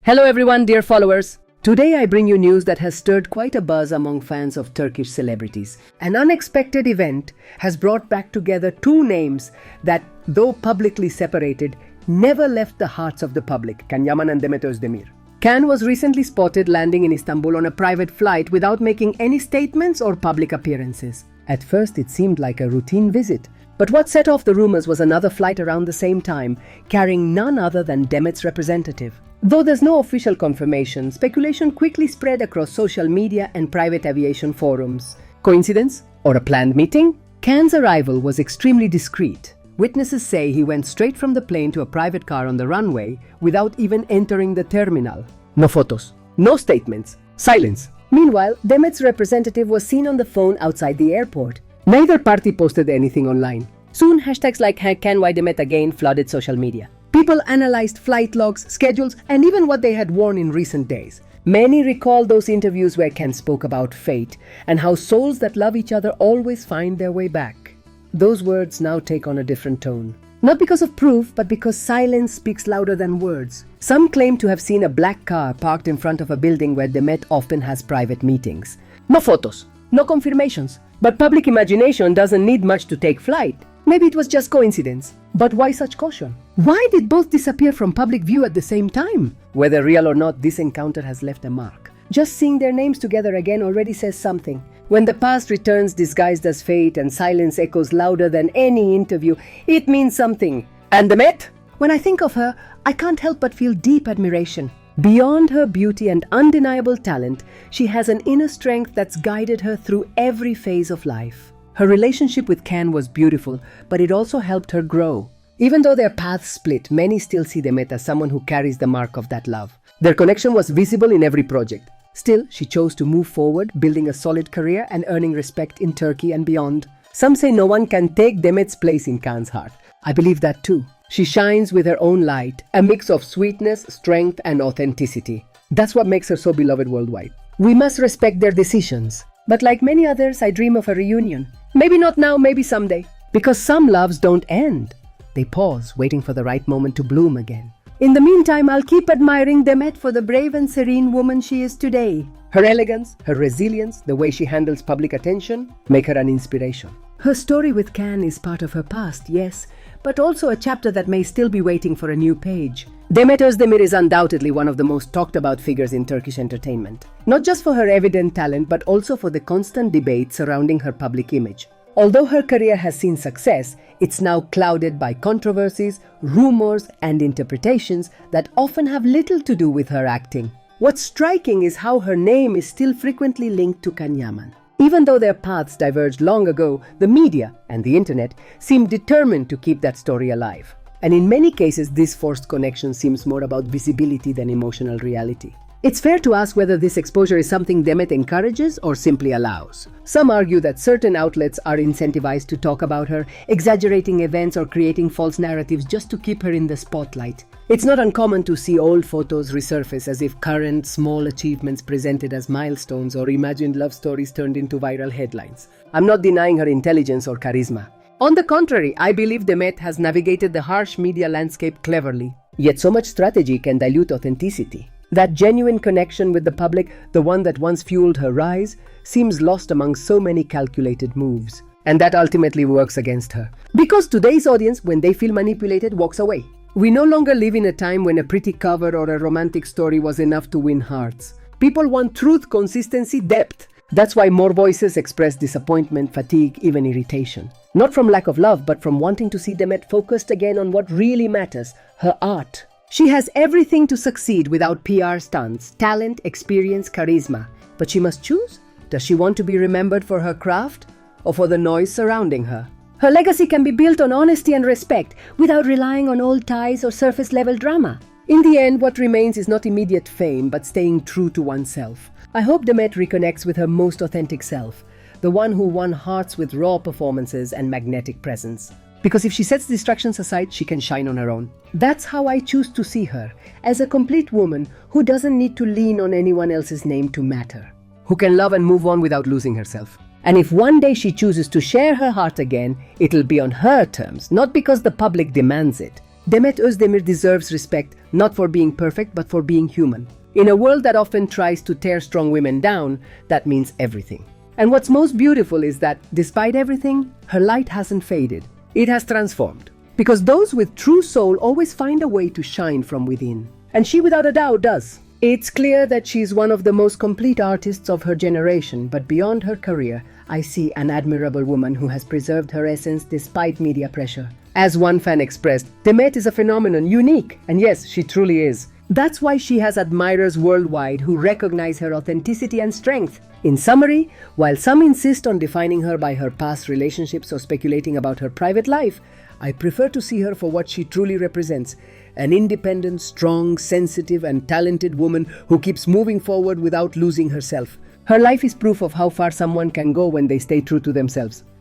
Hello everyone, dear followers. Today I bring you news that has stirred quite a buzz among fans of Turkish celebrities. An unexpected event has brought back together two names that, though publicly separated, never left the hearts of the public, Yaman and Demet. Can was recently spotted landing in Istanbul on a private flight without making any statements or public appearances. At first it seemed like a routine visit, but what set off the rumors was another flight around the same time, carrying none other than Demet's representative. Though there's no official confirmation, speculation quickly spread across social media and private aviation forums. Coincidence? Or a planned meeting? Can's arrival was extremely discreet. Witnesses say he went straight from the plane to a private car on the runway without even entering the terminal. No photos, no statements, silence. Meanwhile, Demet's representative was seen on the phone outside the airport. Neither party posted anything online. Soon, hashtags like #CanWhyDemet again flooded social media. People analyzed flight logs, schedules, and even what they had worn in recent days. Many recall those interviews where Can spoke about fate and how souls that love each other always find their way back. Those words now take on a different tone. Not because of proof, but because silence speaks louder than words. Some claim to have seen a black car parked in front of a building where Demet often has private meetings. No photos, no confirmations. But public imagination doesn't need much to take flight. Maybe it was just coincidence. But why such caution? Why did both disappear from public view at the same time? Whether real or not, this encounter has left a mark. Just seeing their names together again already says something. When the past returns disguised as fate and silence echoes louder than any interview, it means something. And Demet? When I think of her, I can't help but feel deep admiration. Beyond her beauty and undeniable talent, she has an inner strength that's guided her through every phase of life. Her relationship with Can was beautiful, but it also helped her grow. Even though their paths split, many still see Demet as someone who carries the mark of that love. Their connection was visible in every project. Still, she chose to move forward, building a solid career and earning respect in Turkey and beyond. Some say no one can take Demet's place in Can's heart. I believe that too. She shines with her own light, a mix of sweetness, strength, and authenticity. That's what makes her so beloved worldwide. We must respect their decisions. But like many others, I dream of a reunion. Maybe not now, maybe someday. Because some loves don't end. They pause, waiting for the right moment to bloom again. In the meantime, I'll keep admiring Demet for the brave and serene woman she is today. Her elegance, her resilience, the way she handles public attention, make her an inspiration. Her story with Can is part of her past, yes, but also a chapter that may still be waiting for a new page. Demet Özdemir is undoubtedly one of the most talked about figures in Turkish entertainment. Not just for her evident talent, but also for the constant debate surrounding her public image. Although her career has seen success, it's now clouded by controversies, rumors, and interpretations that often have little to do with her acting. What's striking is how her name is still frequently linked to Can Yaman. Even though their paths diverged long ago, the media and the internet seem determined to keep that story alive. And in many cases, this forced connection seems more about visibility than emotional reality. It's fair to ask whether this exposure is something Demet encourages or simply allows. Some argue that certain outlets are incentivized to talk about her, exaggerating events or creating false narratives just to keep her in the spotlight. It's not uncommon to see old photos resurface as if current small achievements presented as milestones or imagined love stories turned into viral headlines. I'm not denying her intelligence or charisma. On the contrary, I believe Demet has navigated the harsh media landscape cleverly. Yet so much strategy can dilute authenticity. That genuine connection with the public, the one that once fueled her rise, seems lost among so many calculated moves. And that ultimately works against her. Because today's audience, when they feel manipulated, walks away. We no longer live in a time when a pretty cover or a romantic story was enough to win hearts. People want truth, consistency, depth. That's why more voices express disappointment, fatigue, even irritation. Not from lack of love, but from wanting to see Demet focused again on what really matters, her art. She has everything to succeed without PR stunts, talent, experience, charisma. But she must choose. Does she want to be remembered for her craft or for the noise surrounding her? Her legacy can be built on honesty and respect without relying on old ties or surface-level drama. In the end, what remains is not immediate fame, but staying true to oneself. I hope Demet reconnects with her most authentic self, the one who won hearts with raw performances and magnetic presence. Because if she sets distractions aside, she can shine on her own. That's how I choose to see her, as a complete woman who doesn't need to lean on anyone else's name to matter, who can love and move on without losing herself. And if one day she chooses to share her heart again, it'll be on her terms, not because the public demands it, Demet Özdemir deserves respect not for being perfect but for being human. In a world that often tries to tear strong women down, that means everything. And what's most beautiful is that, despite everything, her light hasn't faded. It has transformed. Because those with true soul always find a way to shine from within. And she without a doubt does. It's clear that she's one of the most complete artists of her generation, but beyond her career, I see an admirable woman who has preserved her essence despite media pressure. As one fan expressed, Demet is a phenomenon, unique, and yes, she truly is. That's why she has admirers worldwide who recognize her authenticity and strength. In summary, while some insist on defining her by her past relationships or speculating about her private life, I prefer to see her for what she truly represents: an independent, strong, sensitive, and talented woman who keeps moving forward without losing herself. Her life is proof of how far someone can go when they stay true to themselves.